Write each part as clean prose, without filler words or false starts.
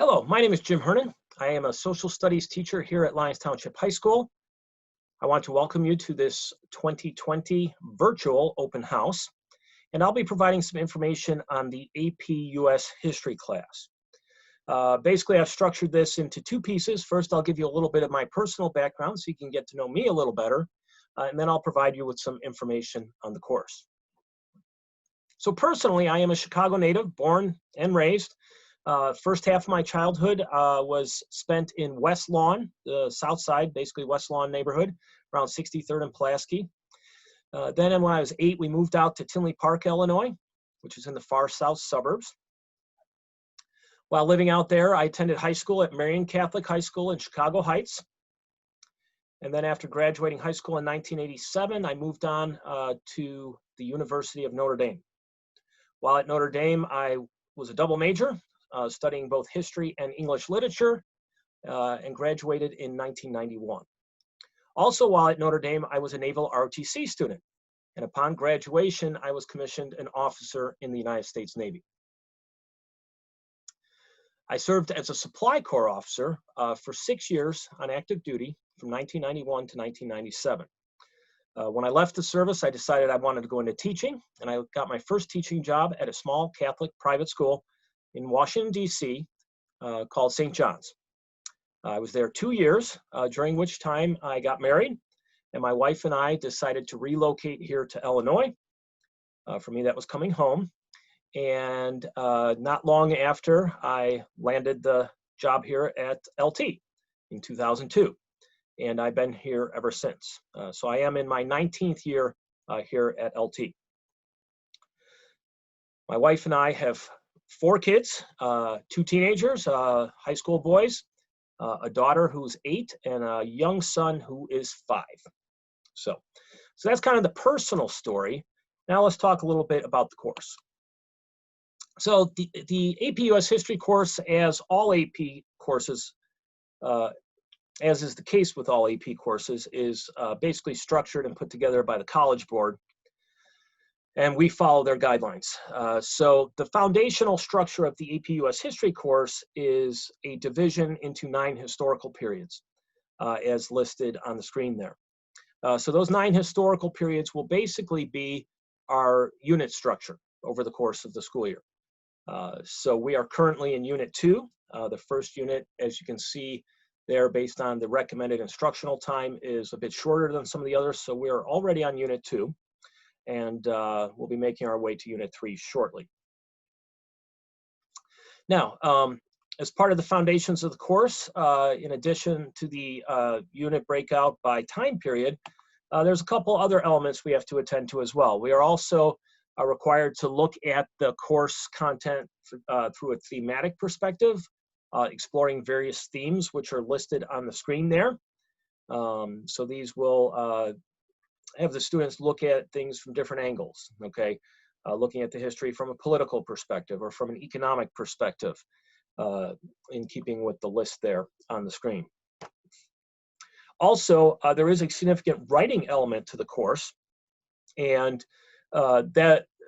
Hello, my name is Jim Hernon. I am a social studies teacher here at Lyons Township High School. I want to welcome you to this 2020 virtual open house, and I'll be providing some information on the AP US History class. Basically, I've structured this into two pieces. First, I'll give you a little bit of my personal background so you can get to know me a little better, and then I'll provide you with some information on the course. So personally, I am a Chicago native, born and raised. First half of my childhood was spent in West Lawn, the south side, basically West Lawn neighborhood, around 63rd and Pulaski. Then when I was 8, we moved out to Tinley Park, Illinois, which is in the far south suburbs. While living out there, I attended high school at Marian Catholic High School in Chicago Heights. And then after graduating high school in 1987, I moved on to the University of Notre Dame. While at Notre Dame, I was a double major, studying both history and English literature, and graduated in 1991. Also, while at Notre Dame, I was a naval ROTC student, and upon graduation, I was commissioned an officer in the United States Navy. I served as a Supply Corps officer for 6 years on active duty from 1991 to 1997. When I left the service, I decided I wanted to go into teaching, and I got my first teaching job at a small Catholic private school in Washington, D.C., called St. John's. I was there 2 years, during which time I got married, and my wife and I decided to relocate here to Illinois. For me, that was coming home. And not long after, I landed the job here at LT in 2002. And I've been here ever since. So I am in my 19th year here at LT. My wife and I have 4 kids, 2 teenagers, high school boys, a daughter who's 8, and a young son who is 5. So that's kind of the personal story. Now let's talk a little bit about the course. So the AP US History course, as all AP courses, as is the case with all AP courses, is basically structured and put together by the College Board, and we follow their guidelines. So the foundational structure of the AP US History course is a division into 9 historical periods, as listed on the screen there. So those 9 historical periods will basically be our unit structure over the course of the school year. So we are currently in Unit 2. The first unit, as you can see there, based on the recommended instructional time, is a bit shorter than some of the others. So we are already on Unit 2, and we'll be making our way to Unit 3 shortly. Now, as part of the foundations of the course, in addition to the unit breakout by time period, there's a couple other elements we have to attend to as well. We are also required to look at the course content through a thematic perspective, exploring various themes which are listed on the screen there. So these will have the students look at things from different angles, okay? Looking at the history from a political perspective or from an economic perspective, in keeping with the list there on the screen. Also, there is a significant writing element to the course, and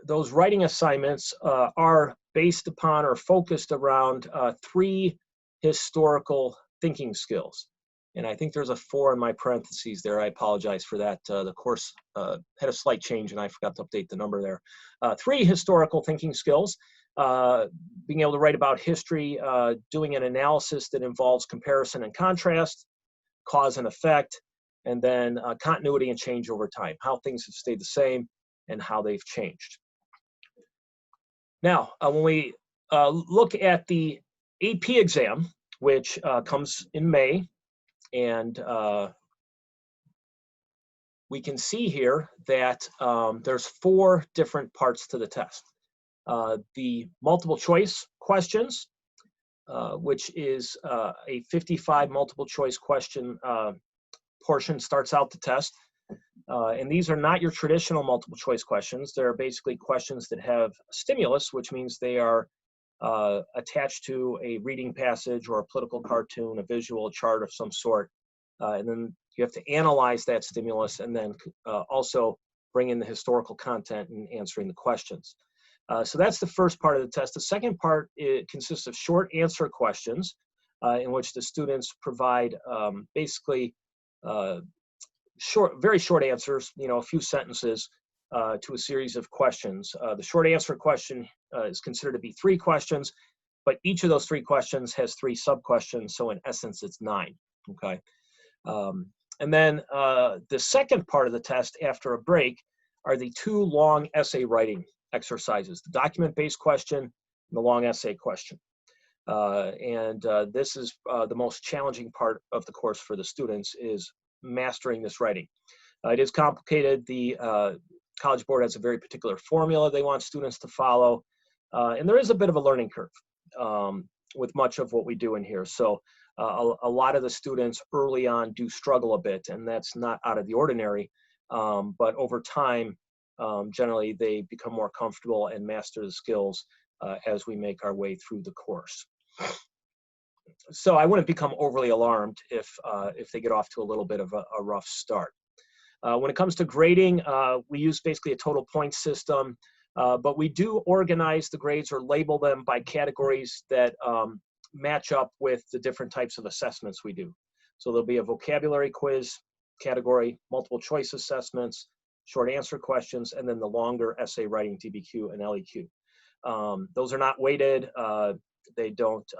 those writing assignments are based upon or focused around 3 historical thinking skills. And I think there's a 4 in my parentheses there. I apologize for that. The course had a slight change and I forgot to update the number there. 3 historical thinking skills, being able to write about history, doing an analysis that involves comparison and contrast, cause and effect, and then continuity and change over time, how things have stayed the same and how they've changed. Now, when we look at the AP exam, which comes in May, and we can see here that there's 4 different parts to the test. The multiple choice questions, which is a 55 multiple choice question portion, starts out the test. And these are not your traditional multiple choice questions. They're basically questions that have stimulus, which means they are attached to a reading passage or a political cartoon, a visual chart of some sort. And then you have to analyze that stimulus and then also bring in the historical content and answering the questions. So that's the first part of the test. The second part, it consists of short answer questions in which the students provide basically very short answers, a few sentences to a series of questions. The short answer question is considered to be 3 questions, but each of those 3 questions has 3 sub-questions, so in essence, it's 9, okay? And then the second part of the test after a break are the 2 long essay writing exercises, the document-based question and the long essay question. This is the most challenging part of the course for the students, is mastering this writing. It is complicated. The College Board has a very particular formula they want students to follow, and there is a bit of a learning curve with much of what we do in here. So a lot of the students early on do struggle a bit, and that's not out of the ordinary, but over time, generally they become more comfortable and master the skills as we make our way through the course. So I wouldn't become overly alarmed if they get off to a little bit of a rough start. When it comes to grading, we use basically a total point system, but we do organize the grades or label them by categories that match up with the different types of assessments we do. So there'll be a vocabulary quiz category, multiple choice assessments, short answer questions, and then the longer essay writing DBQ and LEQ. Those are not weighted. They don't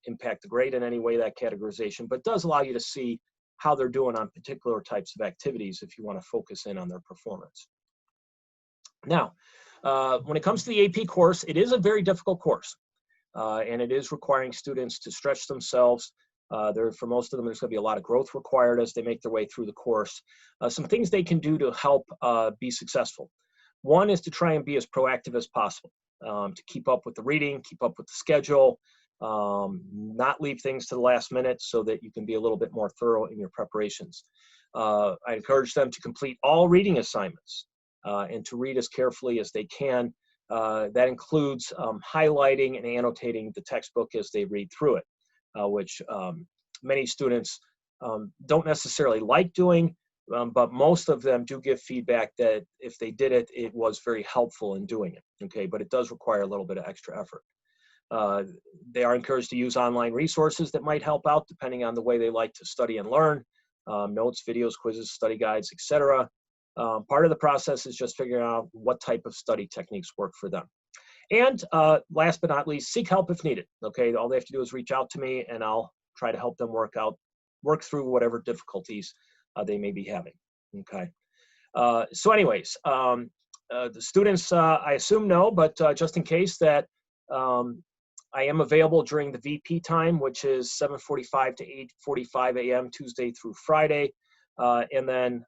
impact the grade in any way, that categorization, but does allow you to see how they're doing on particular types of activities if you want to focus in on their performance. Now, when it comes to the AP course, it is a very difficult course, and it is requiring students to stretch themselves. For most of them, there's going to be a lot of growth required as they make their way through the course. Some things they can do to help be successful. One is to try and be as proactive as possible, to keep up with the reading, keep up with the schedule, not leave things to the last minute so that you can be a little bit more thorough in your preparations. I encourage them to complete all reading assignments and to read as carefully as they can. That includes highlighting and annotating the textbook as they read through it, which many students don't necessarily like doing, but most of them do give feedback that if they did it, it was very helpful in doing it, okay? But it does require a little bit of extra effort. They are encouraged to use online resources that might help out depending on the way they like to study and learn, notes, videos, quizzes, study guides, etc. Part of the process is just figuring out what type of study techniques work for them. And last but not least, seek help if needed, okay? All they have to do is reach out to me and I'll try to help them work through whatever difficulties they may be having, okay? So anyways, the students, I assume know, but just in case, that I am available during the VP time, which is 7:45 to 8:45 a.m. Tuesday through Friday. And then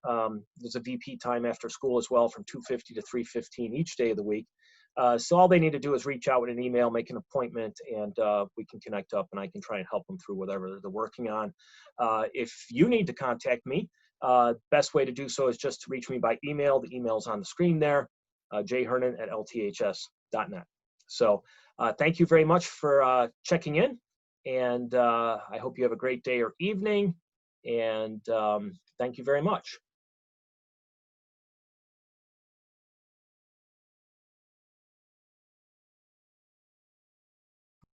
there's a VP time after school as well from 2:50 to 3:15 each day of the week. So all they need to do is reach out with an email, make an appointment, and we can connect up and I can try and help them through whatever they're working on. If you need to contact me, best way to do so is just to reach me by email. The email's on the screen there, jhernon@lths.net. So thank you very much for checking in, and I hope you have a great day or evening, and thank you very much.